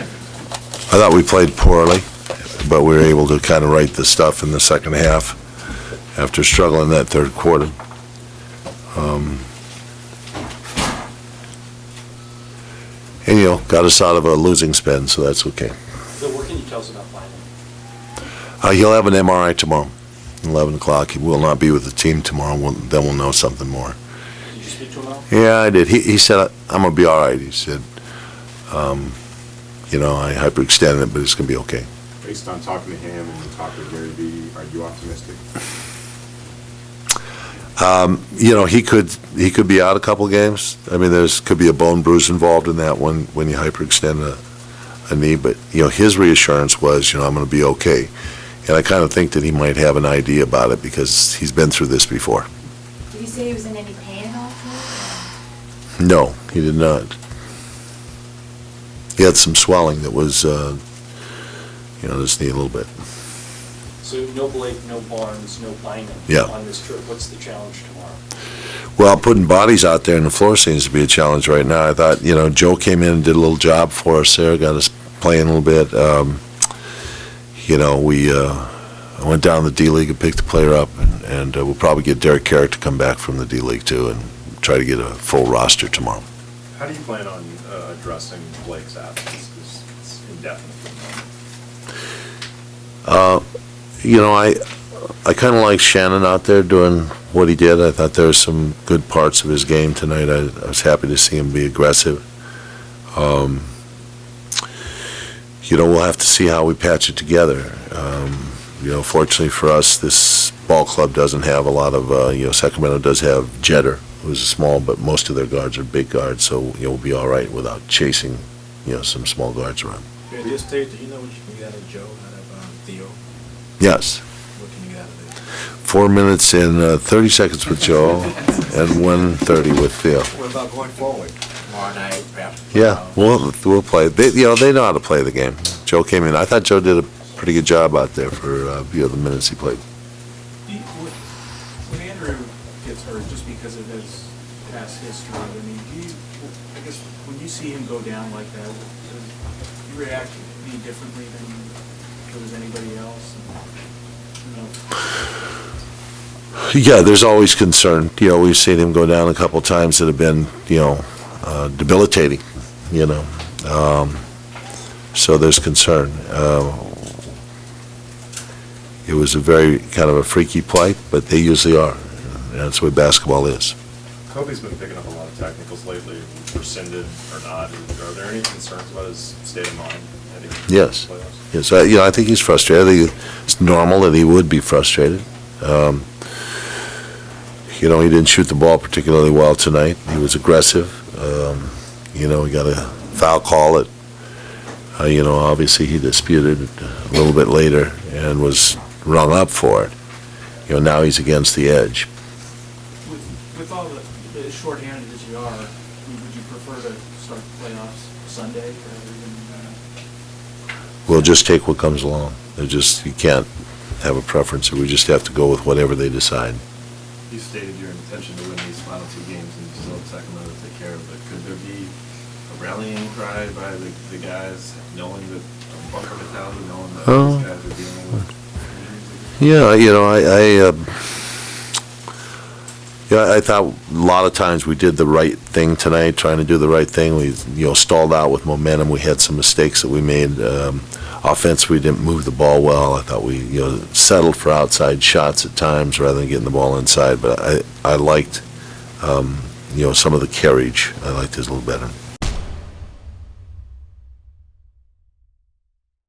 I thought we played poorly, but we were able to kind of right the stuff in the second half after struggling that third quarter. And, got us out of a losing spin, so that's okay. So what can you tell us about Bynum? He'll have an MRI tomorrow, 11 o'clock. He will not be with the team tomorrow. Then we'll know something more. Did you speak to him at all? Yeah, I did. He said, I'm going to be all right. He said, I hyperextended it, but it's going to be okay. Based on talking to him and talking to Gary Vee, are you optimistic? He could be out a couple games. I mean, could be a bone bruise involved in that when you hyperextend a knee. But, his reassurance was, I'm going to be okay. And I kind of think that he might have an idea about it because he's been through this before. Did he say he was in any pain at all? No, he did not. He had some swelling that was, just knee a little bit. So no Blake, no Barnes, no Bynum on this trip. What's the challenge tomorrow? Well, putting bodies out there on the floor seems to be a challenge right now. I thought, Joe came in and did a little job for us there, got us playing a little bit. I went down to the D-League and picked the player up, and we'll probably get Derek Carrick to come back from the D-League too and try to get a full roster tomorrow. How do you plan on addressing Blake's absence? Because it's indefinite. I kind of like Shannon out there doing what he did. I thought there were some good parts of his game tonight. I was happy to see him be aggressive. We'll have to see how we patch it together. Fortunately for us, this ball club doesn't have a lot of, Sacramento does have Jeter, who's small, but most of their guards are big guards, so we'll be all right without chasing, some small guards around. At this stage, do you know what you can get out of Joe, out of Theo? Yes. What can you get out of it? 4 minutes and 30 seconds with Joe and 1:30 with Theo. What about going forward? Tomorrow night, perhaps? Yeah, we'll play. They know how to play the game. Joe came in. I thought Joe did a pretty good job out there for the minutes he played. When Andrew gets hurt, just because of his past history, I guess when you see him go down like that, do you react any differently than if it was anybody else? Yeah, there's always concern. We've seen him go down a couple times that have been, debilitating, so there's concern. It was a very kind of a freaky plight, but they usually are. That's what basketball is. Kobe's been picking up a lot of technicals lately, rescinded or not. Are there any concerns about his state of mind heading into Yes. the playoffs? Yes, I think he's frustrated. I think it's normal that he would be frustrated. He didn't shoot the ball particularly well tonight. He was aggressive. He got a foul call that, obviously he disputed a little bit later and was rung up for it. Now he's against the edge. With all the shorthanded as you are, would you prefer to start the playoffs Sunday rather than? We'll just take what comes along. You can't have a preference. We just have to go with whatever they decide. You stated your intention to win these final two games and still have Sacramento to take care of it. Could there be a rallying cry by the guys, knowing that a bunker mentality, knowing that these guys are dealing with injuries? I thought a lot of times we did the right thing tonight, trying to do the right thing. We, stalled out with momentum. We had some mistakes that we made. Offense, we didn't move the ball well. I thought we, settled for outside shots at times rather than getting the ball inside. But I liked, some of the carriage. I liked his a little better.